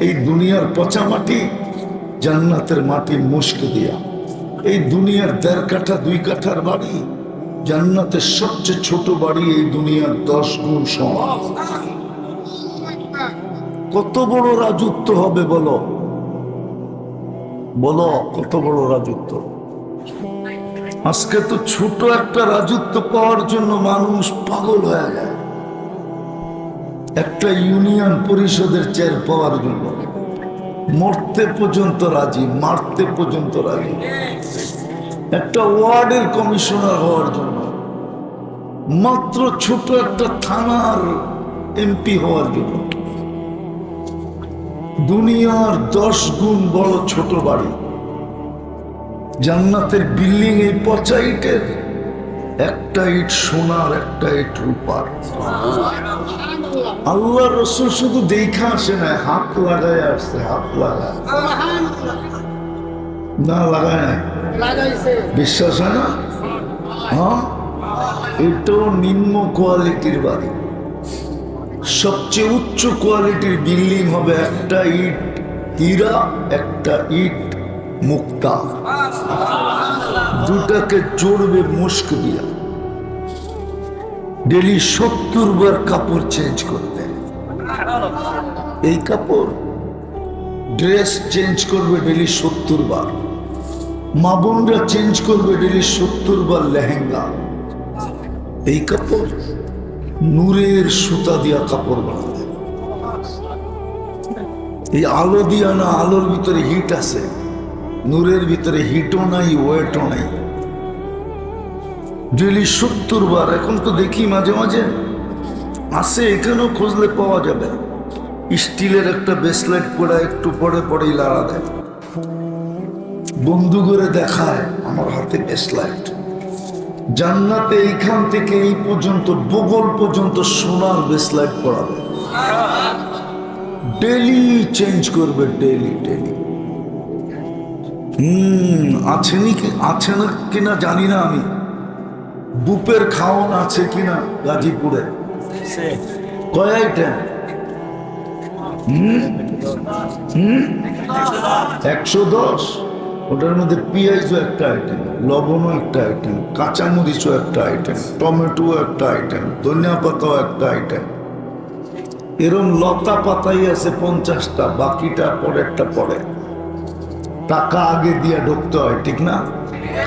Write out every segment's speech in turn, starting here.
এই দুনিয়ার পচা মাটি জান্নাতের মাটি মুস্ক দিয়া, এই দুনিয়ার 1.5 কাঠা 2 কাঠার বাড়ি জান্নাতের সবচেয়ে ছোট বাড়ি এই দুনিয়ার 10 গুণ সমান। কত বড় রাজত্ব হবে বলো, বলো কত বড় রাজত্ব। আজকে তো ছোট একটা রাজত্ব পাওয়ার জন্য মানুষ পাগল হয়ে যায়, একটা ইউনিয়ন পরিষদের চেয়ার পাওয়ার জন্য মরতে পর্যন্ত রাজি, মারতে পর্যন্ত রাজি, একটা ওয়ার্ডের কমিশনার হওয়ার জন্য, মাত্র ছোট একটা থানার এমপি হওয়ার জন্য। দুনিয়ার 10 গুণ বড় ছোট বাড়ি, জান্নাতের বিল্ডিং এই পচা ইটের, একটা ইট সোনার, একটা ইট রূপার। আল্লাহ রসুল শুধু দেখা আসে না, হাত লাগায় আসছে, হাত লাগায় না, লাগায় নাই, বিশ্বাস হয় না? হ্যাঁ, এটাও নিম্ন কোয়ালিটির বাড়ি। সবচেয়ে উচ্চ কোয়ালিটির বিল্ডিং হবে একটা ইট হীরা, একটা ইট মুক্তা, দুটাকে জোড়বে মুস্ক দিয়া। ডেলি 70 বার কাপড় চেঞ্জ করবে, এই কাপড় ড্রেস চেঞ্জ করবে ডেলি 70 বার, মা বোনরা চেঞ্জ করবে ডেলি 70 বার লেহেঙ্গা। এই কাপড় নূরের সুতা দিয়া কাপড় বানাবে। এই আলো দিয়া না, আলোর ভিতরে হিট আছে, নূরের ভিতরে হিটও নাই, ওয়েটও নাই। ডেলি 70 বার। এখন তো দেখি মাঝে মাঝে আছে, এখানেও খুঁজলে পাওয়া যাবে, স্টিলের একটা ব্রেসলেট পরে একটু পরে পরেই লাড়া দেয়, বন্ধু করে দেখায় আমার হাতে ব্রেসলেট। জান্নাতে এইখান থেকে এই পর্যন্ত বগল পর্যন্ত সোনার ব্রেসলেট পরাবে, ডেলি চেঞ্জ করবে, ডেলি ডেলি। আছে নাকি, আছে না কিনা জানি না আমি, বুপের খাওয়ান আছে কিনা গাজীপুরে, কয় আইটেম? 110। ওটার মধ্যে পেঁয়াজও একটা আইটেম, লবণও একটা আইটেম, কাঁচামরিচও একটা আইটেম, টমেটো একটা আইটেম, ধনিয়া পাতাও একটা আইটেম। এরম লতা পাতাই আছে 50টা, বাকিটা পরেরটা পরে। টাকা আগে দিয়ে ঢুকতে হয়, ঠিক না?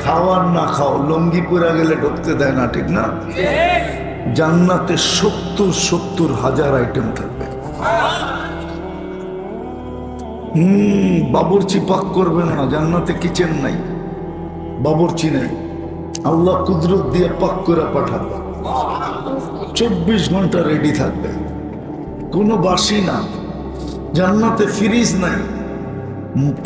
খাওয়ার না খাও, লঙ্গি পরে গেলে ঢুকতে দেয় না, ঠিক না? জান্নাতে 70 হাজার আইটেম থাকবে। বাবুর্চি পাক করবে না, জান্নাতে কিচেন নাই, বাবুর্চি নাই, আল্লাহ কুদরত দিয়ে পাক করে পাঠাবে, 24 ঘন্টা রেডি থাকবে, কোনো বাসি না। জান্নাতে ফ্রিজ নাই,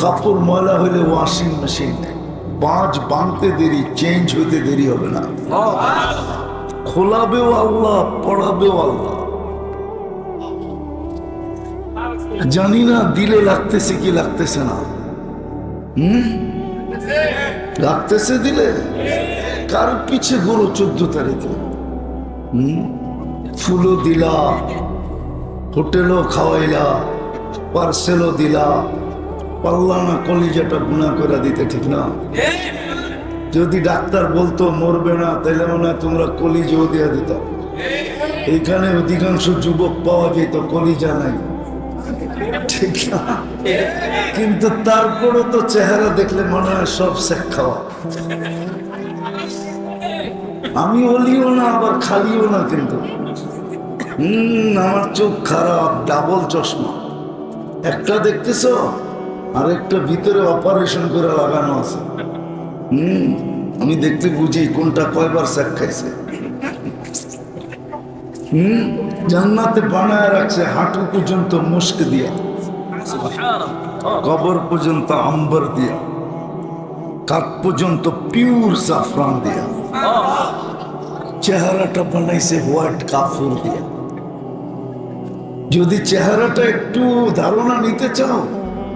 কাপড় ময়লা হলে ওয়াশিং মেশিন নেই, বাঁচ বাঁধতে দেরি, চেঞ্জ হইতে দেরি হবে না, খোলাবেও আল্লাহ, পড়াবেও আল্লাহ। জানি না দিলে লাগতেছে কি লাগতেছে না, লাগতেছে দিলে? কার পিছে ঘোরো 14 তারিখে? ফুলও দিলা, হোটেলও খাওয়াইলা, পার্সেলও দিলা, পাল্লা না কলিজাটা গুণা করে দিতে, ঠিক না? যদি ডাক্তার বলতো মরবে না, তাহলে মনে হয় তোমরা কলিজাও দিয়ে দিত। এইখানে অধিকাংশ যুবক পাওয়া যেত কলিজা নাই, ঠিক না? কিন্তু তারপরও তো চেহারা দেখলে মনে হয় সব শেখ খাওয়া। আমি অলিও না আবার খালিও না, কিন্তু আমার চোখ খারাপ, ডাবল চশমা, একটা দেখতেছ আর একটা ভিতরে অপারেশন করে লাগানো আছে। আমি দেখতে বুঝি কোনটা কয়বার শেখ খাইছে। জান্নাতে বানায় রাখছে হাঁটু পর্যন্ত মুস্ক দিয়া, কবর পর্যন্ত আম্বর দিয়া, কাঠ পর্যন্ত পিওর জাফরান দিয়া, চেহারাটা বানাইছে হোয়াইট কাফুর দিয়া। যদি চেহারাটা একটু ধারণা নিতে চাও,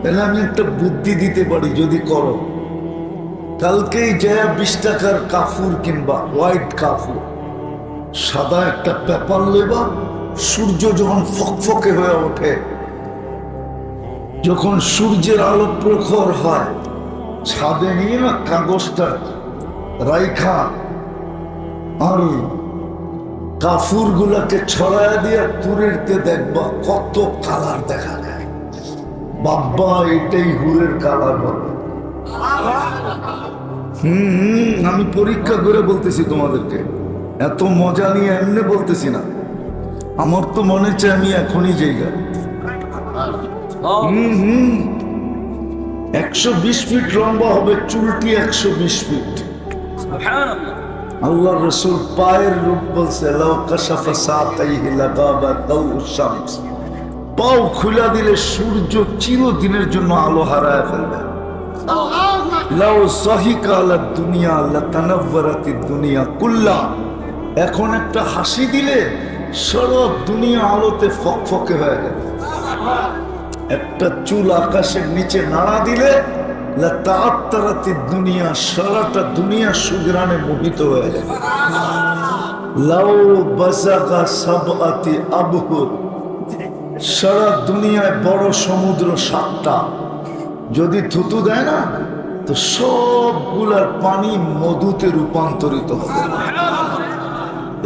তাহলে আমি একটা বুদ্ধি দিতে পারি, যদি করো, কালকেই যায় 20 টাকার কাফুর কিনবা, হোয়াইট কাফুর, সাদা একটা পেপার লেবা, সূর্য যখন ফকফকে হয়ে ওঠে যখন সূর্যের আলো প্রখর হয়, ছাদে নিয়ে না কাগজটা রাইখা আর কাফুর গুলাকে ছড়ায় দিয়ে তুরেরতে দেখবা কত কালার দেখা যায়। বাবা, এটাই হুরের কালার বলে। আমি পরীক্ষা করে বলতেছি তোমাদেরকে, এত মজা নিয়ে এমনি বলতেছি না। আমার তো মনে চায় আমি এখনই জায়গা 120 ফিট লম্বা হবে, চুলটি 120 ফিট। আল্লাহ রসুল পায়ের রূপ বলছে, লাউ কাশাফা সাকাইহি লাগাবা দাউশ শামস। পাও খুলা দিলে সূর্য চিরদিনের জন্য আলো হারায় ফেলবে। লাউ সাহিকা আলা দুনিয়া লাতানাওয়ারাতিদ দুনিয়া কুল্লা। এখন একটা হাসি দিলে সারা দুনিয়া আলোতে ফকফকে হয়ে গেল। একটা চুল আকাশের নিচে নাড়া দিলে লাতাআত্তারাতিদ দুনিয়া, সারাটা দুনিয়া সুগ্রানে মোহিত হয়ে যাবে। লাউ বাযাগা সাবআতি আবহুর, সারা দুনিয়ায় বড় সমুদ্র 7টা যদি থুতু দেয় না, তো সবগুলার পানি মধুতে রূপান্তরিত হবে।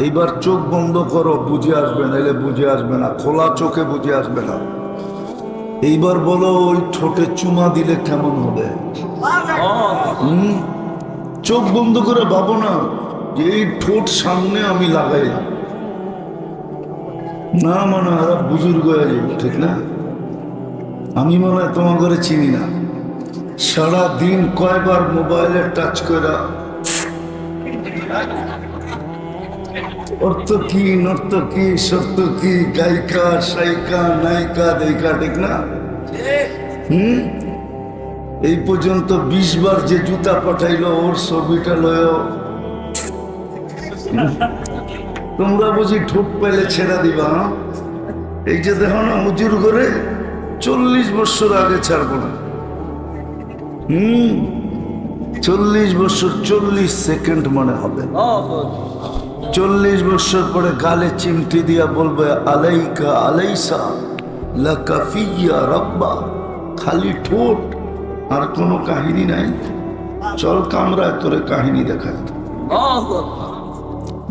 এইবার চোখ বন্ধ করো, বুঝে আসবে, নাহলে বুঝে আসবে না। খোলা চোখে বুঝে আসবে না। এইবার বলো, ওই ঠোঁটে চুমা দিলে কেমন হবে? চোখ বন্ধ করে ভাবো না যে এই ঠোঁট সামনে আমি লাগাইলাম। না মানে ওরা বুজুর্গ হয়ে যাবে, ঠিক না? আমি মনে হয় তোমার ঘরে চিনি না। সারাদিন কয়বার মোবাইলে টাচ করা, অর্থ কি নর্ত কি সত্য কি, গায়িকা সাইকা নায়িকা দেখা, ঠিক না? এই পর্যন্ত 20 বার যে জুতা পাঠাইলো ওর ছবিটা লয়। তোমরা বুঝি ঠোপ পেলে ছেড়া দিবা? এই যে দেখো না, হুজুর করে 40 বছর আগে ছাড়বো না। 40 বছর 40 সেকেন্ড মনে হবে। 40 বছর পরে গালে চিমটি দিয়া বলবে আলাইকা আলাইসা লাকা ফিয়া রাব্বা। খালি ঠোঁট, আর কোনো কাহিনী নাই। চল কামরায় তোরে কাহিনী দেখাই।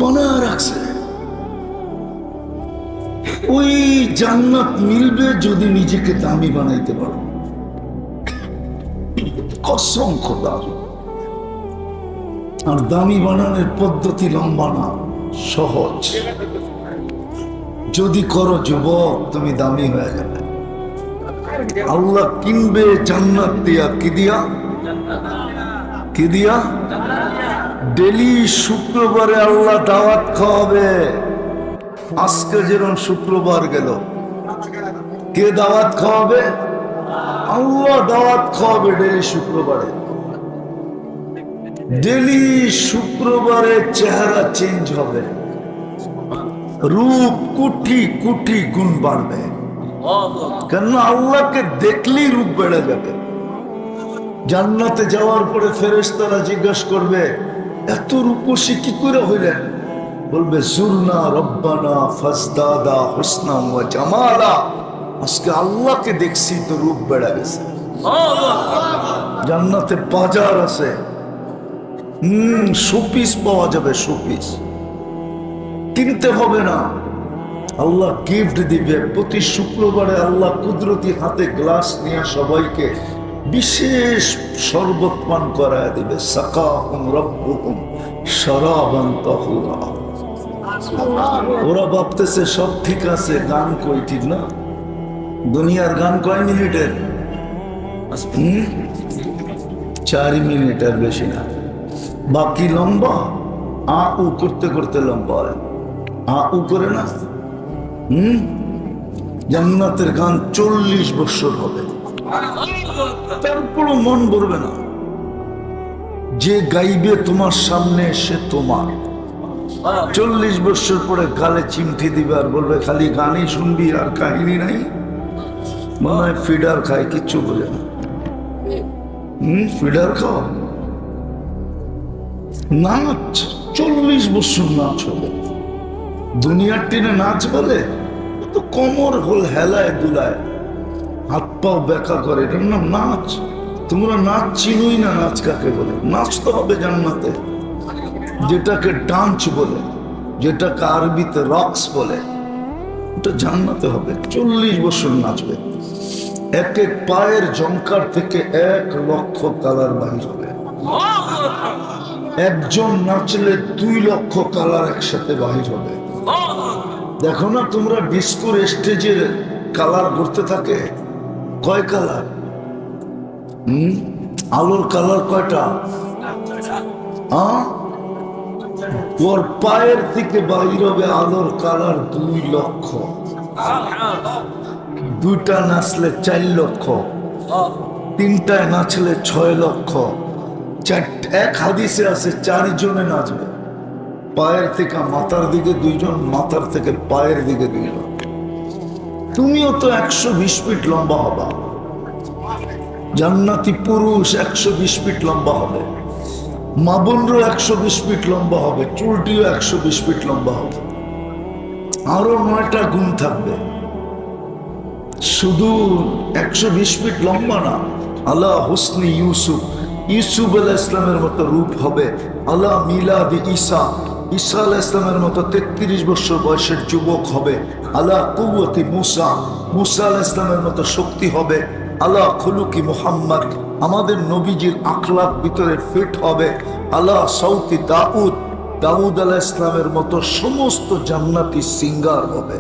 মনে রাখছে ওই জান্নাত মিলবে যদি নিজেকে দামি বানাইতে পারো। কসম খোদা। আর দামি বানানোর পদ্ধতি লম্বা না, সহজ। যদি করো যুবক, তুমি দামি হয়ে যাবে। আল্লাহ কিনবে জান্নাত দিয়া। কি দিয়া? কি দিয়া? ডেলি শুক্রবারে আল্লাহ দাওয়াত খাওয়াবে। আজকে যেরকম শুক্রবার গেল, কে দাওয়াত খাওয়াবে? আল্লাহ দাওয়াত খাওয়াবে ডেলি শুক্রবারে। ডেলি শুক্রবারে চেহারা চেঞ্জ হবে, রূপ কোটি কোটি গুণ বাড়বে। কেন? আল্লাহকে দেখলেই রূপ বেড়ে যাবে। জান্নাতে যাওয়ার পরে ফেরেশতারা জিজ্ঞাসা করবে, এত রূপসী কি করে হইলেন? বলবে জুরনা রব্বানা ফাজদাদা হুসনা ওয়া জামালা। আজকে আল্লাহকে দেখছি তো রূপ বেড়ে গেছে। জান্নাতে বাজার আছে, শোপিস পাওয়া যাবে। শোপিস কিনতে হবে না, আল্লাহ গিফট দিবে। প্রতি শুক্রবারে আল্লাহ কুদরতি হাতে গ্লাস নিয়ে সবাইকে বিশেষ শরবত পান করায় দিবে। সাকাহুম রাব্বুহুম শারাবান তাহুরা। ওরা ভাবতেছে সব ঠিক আছে, গান কই? ঠিক না। দুনিয়ার গান কয় মিনিটের? 4 মিনিটের বেশি না। বাকি লম্বা, আ উ করতে করতে লম্বা হয়। আ উ করে না। জান্নাতের গান 40 বছর হবে, তারপরও মন ভরবে না। যে গাইবে তোমার সামনে সে তোমার। 40 বছর পরে গালে চিমটি দিবে আর বলবে খালি গানই শুনবি আর কাহিনী নাই। মনে হয় ফিডার খায়, কিচ্ছু বোঝে না। ফিডার খাও। নাচ 40 বছর নাচ হবে। দুনিয়ার টেনে নাচ বলে তো কোমর হোল হেলায় দুলায়। হাত পাও ব্যাকা করে, এটার নাম নাচ? তোমরা নাচ চিনোই না, নাচ কাকে বলে? নাচ তো হবে জান্নাতে, যেটাকে ডান্স বলে, যেটাকে আরবিতে রক্স বলে, ওটা জান্নাতে হবে। 40 বছর নাচবে, এক এক পায়ের জমকার থেকে 1 লক্ষ কালার বাহির হবে। একজন নাচলে 2 লক্ষ কালার একসাথে বাহির হবে। দেখো না তোমরা ডিস্কোর স্টেজের কালার করতে থাকে, কয় কালার? আলোর কালার কয়টা? ওর পায়ের থেকে বাহির হবে আলোর কালার 2 লক্ষ। 2টা নাচলে 4 লক্ষ, 3টায় নাচলে 6 লক্ষ। এক হাদিসে আছে 4 জনে নাচবে, পায়ের থেকে মাথার দিকে 2 জন, মাথার থেকে পায়ের দিকে 2 জন। তুমিও তো 120 ফিট লম্বা হবা, জান্নাতি পুরুষ 120 ফিট লম্বা হবে, মা বোনরও 120 ফিট লম্বা হবে, চুলটিও 120 ফিট লম্বা হবে, আরো 9টা গুণ থাকবে। শুধু 120 ফিট লম্বা না, আলা হুসনি ইউসুফ, ইউসুফ আলাইহিস সালামের মতো রূপ হবে। আলা মিলাদি ঈসা, ঈসা আলাইহিস সালামের মতো 33 বছর বয়সের যুবক হবে। আলা কুওয়াতি মুসা, মুসা আলাইহিস সালামের মতো শক্তি হবে। আলা খুলুকি মুহাম্মদ, আমাদের নবীজির আখলাক ভিতরে ফিট হবে। আলা সাউতি দাউদ, দাউদ আলাইহিস সালামের মতো সমস্ত জান্নাতি সিঙ্গার হবে।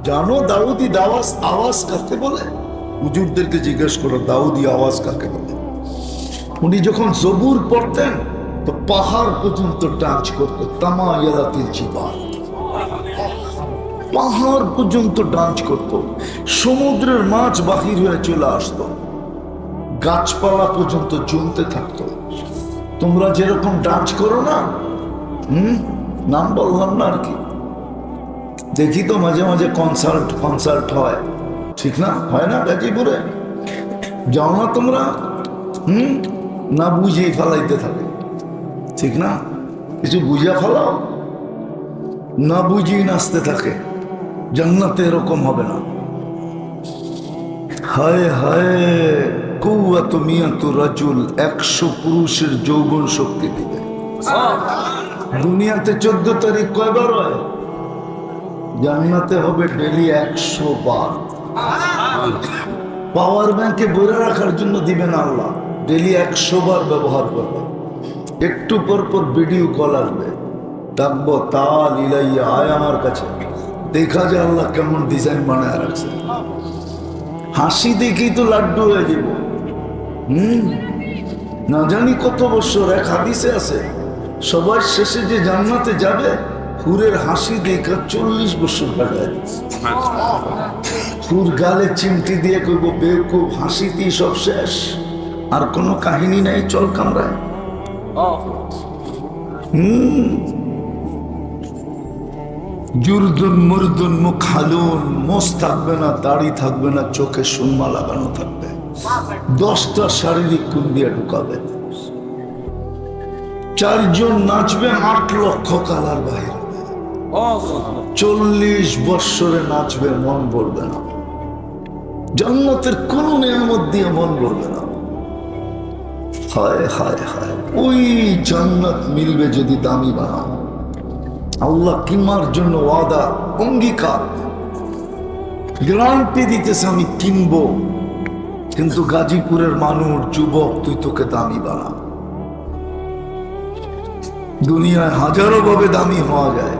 জানো দাউদি আওয়াজ কাকে বলে? হুজুরদেরকে জিজ্ঞেস করো দাউদি আওয়াজ কাকে বলে। উনি যখন জবুর পড়তেন তো পাহাড় পর্যন্ত ডান্স করতো, তামায়ালাতিল জিবাল, পাহাড় পর্যন্ত ডান্স করত, সমুদ্রের মাছ বাহির হয়ে চলে আসতো, গাছপালা পর্যন্ত জমতে থাকতো। তোমরা যেরকম ডান্স করো না, নাম বললাম না আর কি, দেখি তো মাঝে মাঝে কনসার্ট হয়, ঠিক না? হয় না? গাজীপুরে যাও না তোমরা? না বুঝেই ফেলাইতে থাকে, ঠিক না? কিছু বুঝা ফেলাও, না বুঝেই নাচতে থাকে। জান্নাতে এরকম হবে না। হায় হায়, কুওয়াত মিয়াতু রাজুল, 100 পুরুষের যৌবন শক্তি দিবে। দুনিয়াতে 14 তারিখ কয়বার হয়? জান্নাতে হবে ডেলি 100 বার। পাওয়ার ব্যাংকে বইরে রাখার জন্য দিবেন আল্লাহ, ডেলি 100 বার ব্যবহার করবে। একটু পর পর ভিডিও কল আসবে, ডাকবো তাল ইলাইয়া, আয় আমার কাছে, দেখা যায় আল্লাহ কেমন ডিজাইন বানায় রাখছে। হাসি দেখি তো লাড্ডু হয়ে যাব। না জানি কত বছর। এক হাদিসে আছে সবার শেষে যে জান্নাতে যাবে হুরের হাসি দেখা 40 বছর কাটায়। হুর গালে চিমটি দিয়ে কইব বেকুব, হাসিতেই সব শেষ, আর কোনো কাহিনী নাই, চল কামরায়। জুরদুন মুরদুন মুখ হালুন, মোষ থাকবে না, দাড়ি থাকবে না, চোখে সুরমা লাগানো থাকবে, 10টা শারীরিক কোণ দিয়ে ঢুকাবে। 4 জন নাচবে, 8 লক্ষ কালার বাইরে। 40 বৎসরে নাচবে, মন ভরবে না। জান্নাতের কোন নিয়ামত দিয়ে মন ভরবে না। হায় হায় হায়, ওই জান্নাত মিলবে যদি দামি বানাও। আল্লাহ কিমার জন্য ওয়াদা, অঙ্গীকার, গ্যারান্টি দিতেছে আমি কিনবো, কিন্তু গাজীপুরের মানুষ যুবক, তুই তোকে দামি বানা। দুনিয়ায় হাজারো ভাবে দামি হওয়া যায়,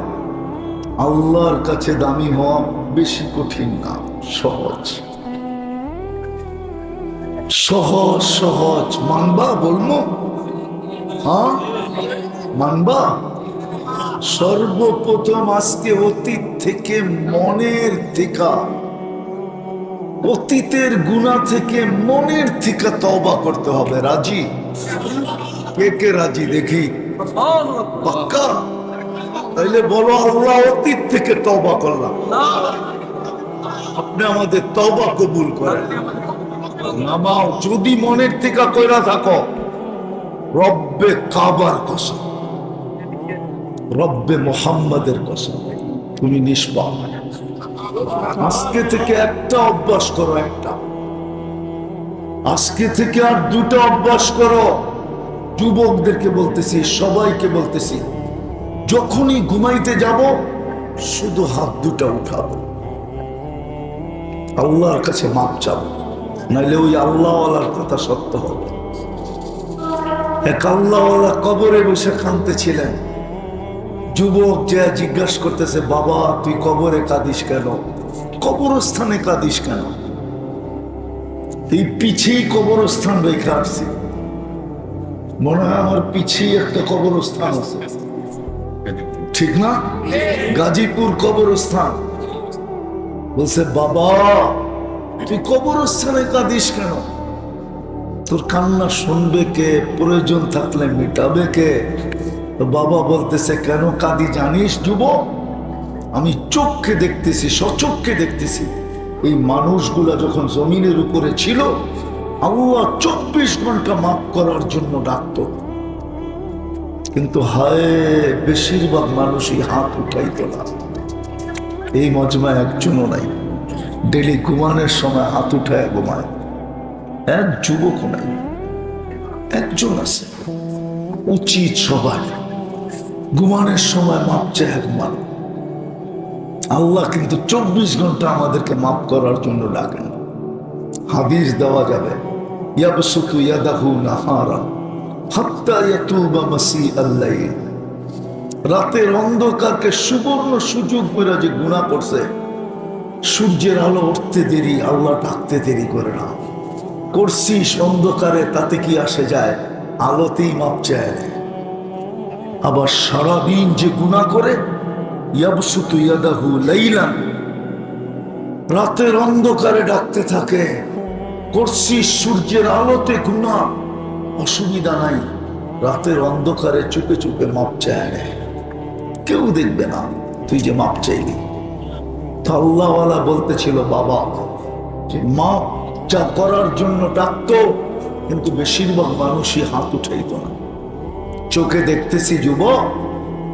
আল্লাহর কাছে দামি হওয়া বেশি কঠিন না, সহজ সহজ সহজ। মানবা? বলবো হ্যাঁ মানবা? সর্বপ্রথম আজকে অতীত থেকে, মনের থেকে, অতীতের গুনাহ থেকে মনের থেকে তওবা করতে হবে। রাজি? কে কে রাজি দেখি? পাক্কা? তাইলে বলো আল্লাহ অতীত থেকে তওবা করলাম, আপনি আমাদের তওবা কবুল করেন। নামাও যদি মনের থেকে কইরা থাকো, রব্বে কাবার কসম, রব্বে মুহাম্মাদের কসম, তুমি নিষ্পাপ। আজকে থেকে একটা অভ্যাস করো, একটা। আজকে থেকে আর দুটো অভ্যাস করো। যুবকদেরকে বলতেছি, সবাইকে বলতেছি, যখনই ঘুমাইতে যাব শুধু হাত দুটা উঠাবো, আল্লাহর কাছে মাপ চাবো, নাইলে ওই আল্লাহওয়ালার কথা সত্য হবে। এক আল্লাহওয়ালা কবরে বসে কাঁদতেছিলেন। যুবক যে জিজ্ঞাসা করতেছে, বাবা তুই কবরে কাঁদিস কেন? কবরস্থানে কাঁদিস কেন? এই পিছেই কবরস্থান রেখে আসছি, মনে হয় আমার পিছেই একটা কবরস্থান আছে, ঠিক না? গাজীপুর কবরস্থান। বলছে, বাবা তুই কবরস্থানে কাঁদিস কেন? তোর কান্না শুনবে কে? প্রয়োজন থাকলে মিটাবে কে? তো বাবা বলতেছে, কেন কাঁদি জানিস যুবক? আমি চোখে দেখতেছি, সচক্ষে দেখতেছি, এই মানুষগুলা যখন জমিনের উপরে ছিল, আল্লাহ 24 ঘন্টা মাফ করার জন্য ডাকত, কিন্তু হায় বেশিরভাগ মানুষই হাত উঠাইত না। এই মজমায় একজনও নাই ডেলি ঘুমানোর সময় হাত উঠায় ঘুমায়, এক যুবকও নাই। একজন আছে, উচিত সবাই ঘুমানোর সময় মাপ চায় ঘুমান। আল্লাহ কিন্তু 24 ঘন্টা আমাদেরকে মাফ করার জন্য ডাকেন। হাদিস দেওয়া যাবে, ইয়াবসুতু ইয়াদাহু নাহারা হাত্তা ইয়াতুবা মাসিআল লাইল। রাতের অন্ধকারকে সুবর্ণ সুযোগ করে যে গুনাহ করছে, সূর্যের আলো উঠতে দেরি, আল্লাহ ডাকতে দেরি করে না। করছিস অন্ধকারে, তাতে কি আসে যায়? আলোতেই মাপ চায়। আবার সারাদিন যে গুনাহ করে, ইয়াবসুতু ইয়াদাহু লাইলান, রাতের অন্ধকারে ডাকতে থাকে। করছিস সূর্যের আলোতে গুনাহ, অসুবিধা নাই, রাতের অন্ধকারে চুপে চুপে মাপ চায় নেয়, কেউ দেখবে না তুই যে মাপ চাইলি। তো আল্লাহওয়ালা বলতেছিল বাবা যে মাপ যা করার জন্য ডাকতো, কিন্তু বেশিরভাগ মানুষই হাত উঠাইত না। চোখে দেখতেছি যুবক,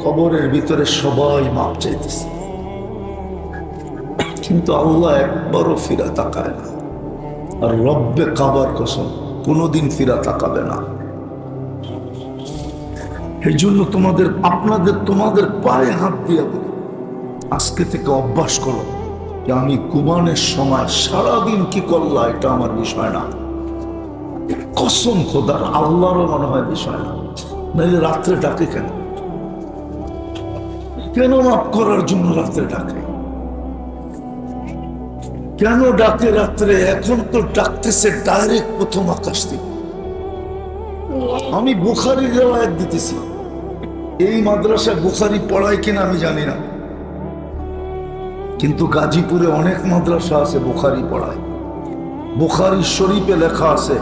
কবরের ভিতরে সবাই মাপ চাইতেছে, কিন্তু আল্লাহ একবারও ফিরা তাকায় না। আর রব্বে কাবার কসম কোনোদিন ফিরা তাকাবে না। এই জন্য তোমাদের পায়ে হাত দিয়ে বলি, আজকে থেকে অভ্যাস করো যে আমি ঘুমানোর সময় সারাদিন কি করলা এটা আমার বিষয় না। কসম খোদার, আল্লাহরও মনে হয় বিষয় না। নাহলে রাত্রে ডাকে কেন? কেন মাফ করার জন্য রাত্রে ডাকে? কেন ডাকে রাত্রে? এখন তো ডাকতেছে ডাইরেক্ট প্রথম আকাশ থেকে। আমি বুখারীর রিওয়ায়াত দিতেছি, এই মাদ্রাসায় বুখারী পড়ায় কিনা আমি জানি না, কিন্তু গাজীপুরে অনেক মাদ্রাসা আছে বুখারী পড়ায়। বুখারী শরীফে লেখা আছে,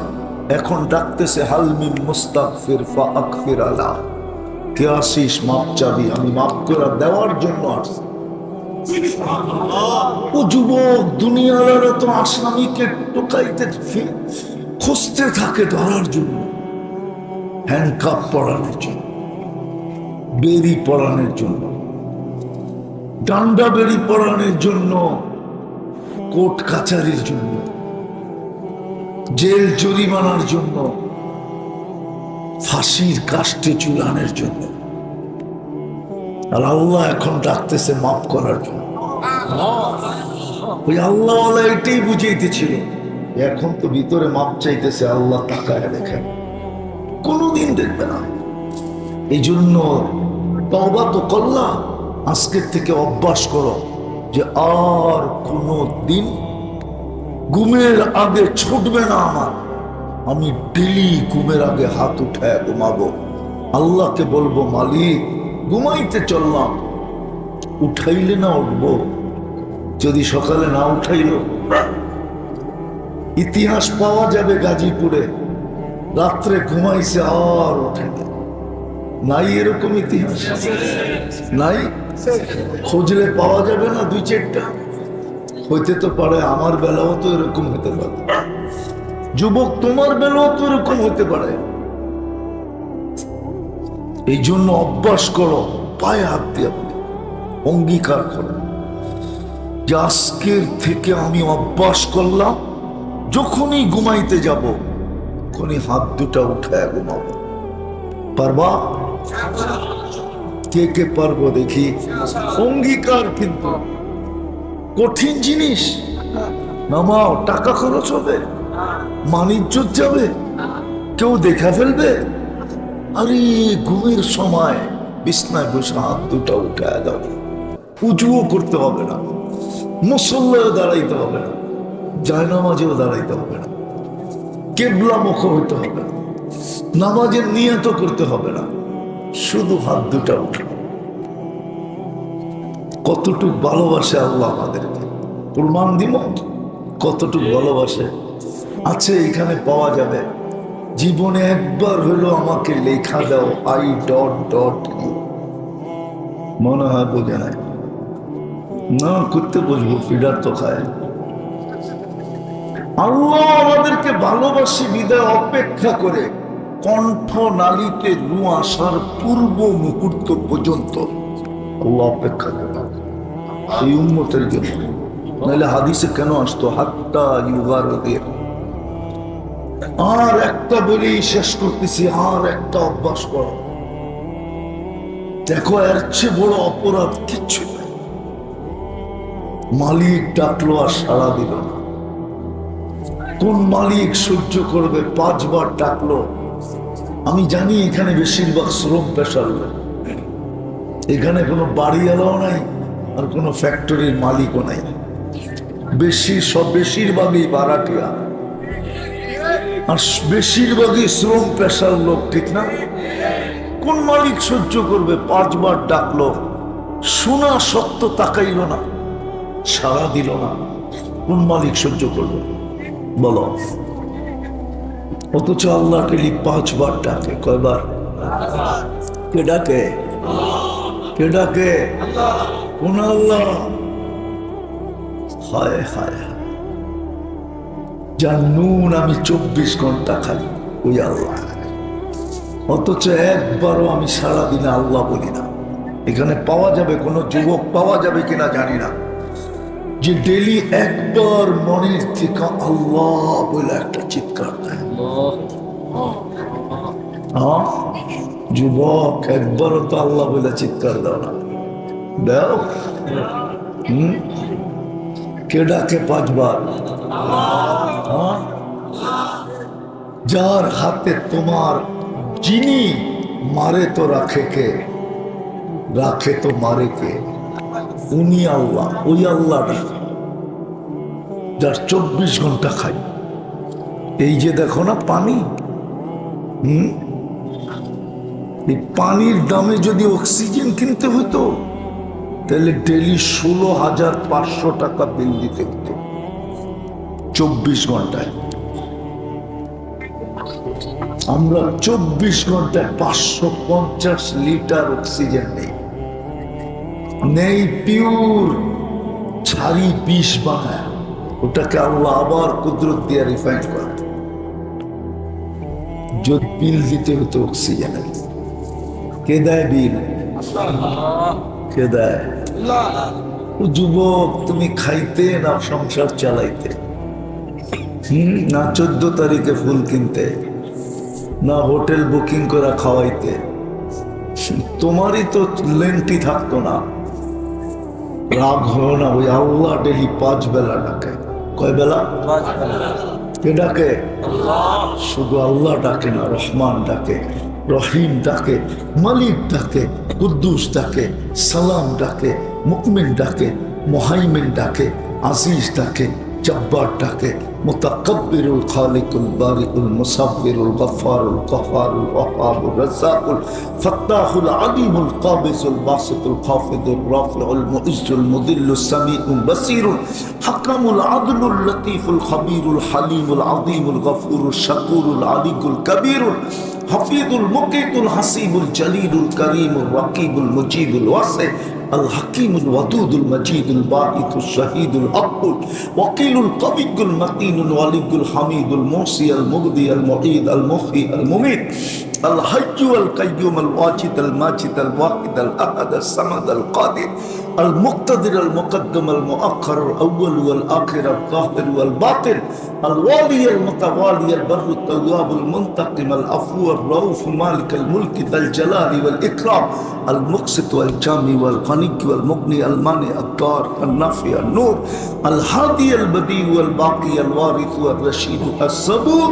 এখন ডাকতেছে হাল মিন মুস্তাগফির ফাগফির আলা, কে আসিস মাপ চাবি, আমি মাপ করে দেওয়ার জন্য আসছি। ও যুবক, দুনিয়ার তো আসামিকে টোকাইতে খুঁজতে থাকে ধরার জন্য, হ্যান্ডকাপ পরানোর জন্য, বেরি পরানোর জন্য, ডান্ডা বেরি পরানোর জন্য, কোর্ট কাচারির জন্য, জেল জরিমানার জন্য, ফাঁসির কাস্টে ঝুলানোর জন্য। আর আল্লাহ এখন ডাকতেছে মাফ করার জন্য। ওই আল্লাহ এটাই বুঝাইতেছিল, এখন তো ভিতরে মাপ চাইতেছে, আল্লাহ তাকায় দেখেন, কোনোদিন দেখবে না। এই জন্য তওবা তো করলা, আজকের থেকে অভ্যাস করো যে আর কোনো দিন ঘুমের আগে ছুটবে না আমার। আমি ডেলি ঘুমের আগে হাত উঠায় ঘুমাবো, আল্লাহকে বলবো মালিক ঘুমাইতে চললাম, উঠাইলে না উঠবো, যদি সকালে না উঠাইল। ইতিহাস পাওয়া যাবে গাজীপুরে, রাত্রে ঘুমাইছে আর ওঠে নাই, এরকম ইতিহাস নাই? খুঁজলে পাওয়া যাবে না? 2-4টা হইতে তো পারে, আমার বেলাও তো এরকম হতে পারে, যুবক তোমার বেলাও তো এরকম হতে পারে। এই জন্য অভ্যাস করো, পায়ে হাত দিয়ে বলি, অঙ্গীকার করো যে আজকের থেকে আমি অভ্যাস করলাম, যখনই ঘুমাইতে যাব তখনই হাত দুটা উঠায় ঘুমাবো। পারবা? কে কে পারবো দেখি? অঙ্গীকার কিন্তু কঠিন জিনিস। নামাও, টাকা খরচ হবে, মানিজ্জত যাবে, কেউ দেখা ফেলবে। আরে ঘুমের সময় বিছনায় বসে হাত দুটা উঠায় দাও। উঁচুও করতে হবে না, মুসল্লায় দাঁড়াইতে হবে না, জায়নামাজেও দাঁড়াইতে হবে না, কেবলা মুখ হইতে হবে না, নামাজের নিয়ত করতে হবে না, শুধু হাত দুটা উঠে। কতটুক ভালোবাসে আল্লাহ আমাদেরকে, প্রমাণ দিব কতটুক ভালোবাসে। আছে এখানে পাওয়া যাবে। জীবনে একবার হলো আমাকে লেখা দাও আই ডট ডট ইউ। মনে হয় বোঝে নাই না, করতে বসবো ফিডার তো খায়। আল্লাহ আমাদেরকে ভালোবাসি বিদায় অপেক্ষা করে কণ্ঠ নালীতে রু আসার পূর্ব মুহূর্ত পর্যন্ত আল্লাহ অপেক্ষা করে এই উম্মতের জন্য। নাহলে হাদিসে কেন আসতো হাত্তা ইউগারদের। আর একটা বলেই শেষ করতেছি, আর একটা অভ্যাস করো। দেখো এর চেয়ে বড় অপরাধ কিচ্ছু নাই। মালিক ডাকলো আর সাড়া দিল না। কোন মালিক সহ্য করবে? 5 বার ডাকলো। আমি জানি এখানে বেশিরভাগ শ্রম পেশার লোক, এখানে কোনো বাড়িওয়ালাও নাই আর কোনো ফ্যাক্টরির মালিকও নাই। বেশিরভাগই ভাড়াটিয়া আর বেশিরভাগই শ্রম পেশার লোক, ঠিক না? কোন মালিক সহ্য করবে? 5 বার ডাকলো, শোনা সত্য তাকাইল না, সাড়া দিল না। কোন মালিক সহ্য করবে বলো? অথচ আল্লাহ টেলি 5 বার ডাকে। কয়বার? কে ডাকে? কে ডাকে? কোন আল্লাহ? হায় হায়, যার নুন আমি 24 ঘন্টা খাই ওই আল্লাহ। অথচ একবারও আমি সারাদিনে আল্লাহ বলি না। এখানে পাওয়া যাবে, কোন যুবক পাওয়া যাবে কিনা জানি না, যে ডেলি একবার মনের থেকে আল্লাহ বলে একটা চিৎকার দেয়। যুবক একবারও তো আল্লাহ বলে চিৎকার দাও না, দাও। কে ডাকে 5 বার? যার হাতে তোমার, যিনি মারে তো রাখে কে, রাখে তো মারে কে? উনি আল্লাহ। ওই আল্লাহটা যার 24 ঘন্টা খাই। এই যে দেখো না পানি, এই পানির দামে যদি অক্সিজেন কিনতে হতো তাহলে ডেলি 16,500 টাকা বিল দিতে হতো 24 ঘন্টায়। আমরা 24 ঘন্টায় 550 লিটার অক্সিজেন নেই পিওর, ছাড়ি বিষ বানায়, ওটাকে আল্লাহ আবার কুদরত দিয়ে রিফাইন করে। যদি বিল দিতে হতো অক্সিজেনের, কে দেয় বিল? কে দেয়? ও যুবক, তুমি খাইতে না সংসার চালাইতে, না 14 তারিখে ফুল কিনতে, না হোটেল বুকিং করে খাওয়াইতে, তোমারই তো লেন্টি থাকতো না। রাগ হলো না, ওই আল্লাহ ডেলি 5 বেলা ডাকে। কয় বেলা? 5 বেলা। কে ডাকে? শুধু আল্লাহ ডাকে না, রহমান ডাকে, রহিম ডাকে, মালিক ডাকে, কুদ্দুস ডাকে, সালাম ডাকে, মুকমিন ডাকে, মুহাইমিন ডাকে, আজিজ ডাকে, জব্বার ডাকে, মুতাকাব্বিরুল খালিকুল বারিকুল মুসাব্বিরুল গফফারুল কহ্হারুল ওয়াহাবুর রাজ্জাকুল ফাত্তাহুল আলিমুল কাবিজুল বাসিতুল খাফিদুর রাফিউল মুইজ্জুল মুদিল্লুস সামিউল বাসিরুল হাকামুল আদলুল লতীফুল খাবীরুল হালিমুল আযীমুল গফুরুল শাকুরুল আলিকুল কবীরুল হাফিজুল মুকিতুল হাসিবুল জলিলুল করিমুল রাকিবুল মুজিবুল ওয়াসি الحكيم الودود المجيد الباعث الشهيد الحق وكيل القوي المتين الولي الحميد الموصي المبدي المعيد المحيي المميت الحي القيوم الواجد الماجد الواحد الأحد الصمد القادر المقتدر المقدم المؤخر الأول والآخر الظاهر والباطن الوالي المتوالي البر التواب المنتقم العفو الرؤوف مالك الملك ذا الجلال والإكرام المقسط والجامع والغني والمغني المانع الضار النافع النور الهادي البديع والباقي الوارث والرشيد الصبور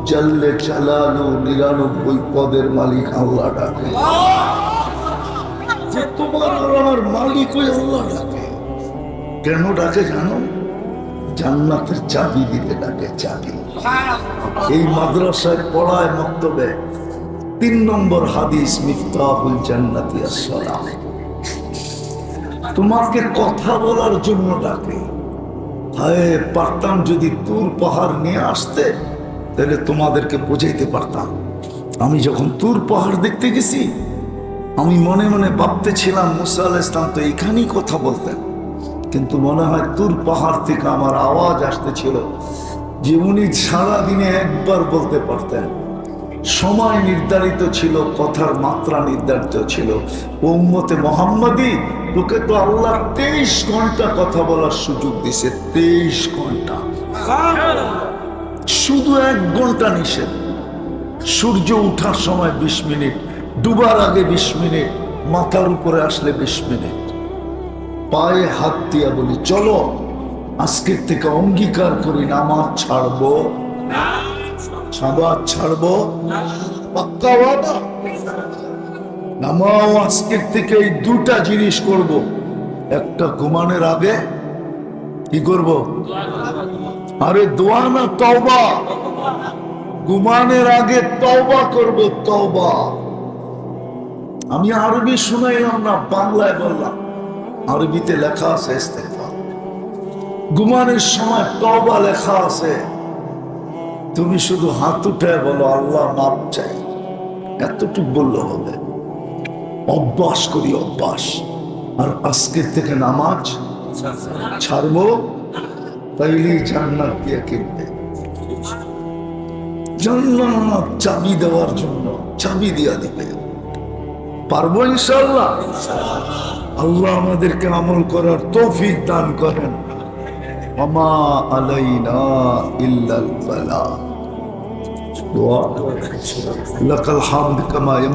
جل جلاله 99 পদের মালিক আল্লাহ ডাকে যে তোমার আর আমার মালিক ওই আল্লাহ ডাকে। কেন ডাকে জানো? জান্নাতের চাবি দিতে ডাকে, চাবি। এই মাদ্রাসায় পড়ায় মক্তবে 3 নম্বর হাদিস মিফতাহুল জান্নাতি আসসালাম। তোমাকে কথা বলার জন্য ডাকে। হায় পারতাম যদি তুর পাহাড় নিয়ে আসতে তাহলে তোমাদেরকে বোঝাইতে পারতাম। আমি যখন তুর পাহাড় দেখতে গেছি আমি মনে মনে ভাবতেছিলাম মুসা আলাইহিস সালাম তো এখানেই কথা বলতেন, কিন্তু মনে হয় তুর পাহাড় থেকে আমার আওয়াজ আসতেছিল যে উনি সারাদিনে একবার বলতে পারতেন। সময় নির্ধারিত ছিল, কথার মাত্রা নির্ধারিত ছিল। উম্মতে মুহাম্মাদি তোকে তো আল্লাহ 23 ঘন্টা কথা বলার সুযোগ দিছে, 23 ঘন্টা। শুধু 1 ঘন্টা নিষেধ। সূর্য উঠার সময় 20 মিনিট, ডুবার আগে 20 মিনিট, মাথার উপরে আসলে 20 মিনিট। পায়ে হাত দিয়া বলি চলো আজকের থেকে অঙ্গীকার করি নামাজ ছাড়বো, সাবাত ছাড়বো, পাক্কা ওয়াদা। নামাও আজকের থেকে এই 2টা জিনিস করব। একটা ঘুমানোর আগে কি করব? আরে দোয়া না, তওবা। ঘুমানোর আগে তওবা করব, তওবা। আমি আরবি শুনাইলাম না, বাংলায় বললাম। আরবিতে লেখা আছে ইস্তেগফার। ঘুমানোর সময় তওবা লেখা আছে। তুমি শুধু হাত উঠে বলো আল্লাহ মাপ চাই, এতটুকু বললে হবে। অভ্যাস করি, অভ্যাস। আর আজকের থেকে নামাজ ছাড়বো, তাইলে জান্নাত দিয়ে কিনবে। জান্নাত চাবি দেওয়ার জন্য চাবি দিয়া দিবে। পারবো ইনশাআল্লাহ। আল্লাহ আমাদেরকে আমল করার তৌফিক দান করেন। ওমা আলাইনা ইল্লাল বালাগ। দোয়া লাকাল হামদ কামা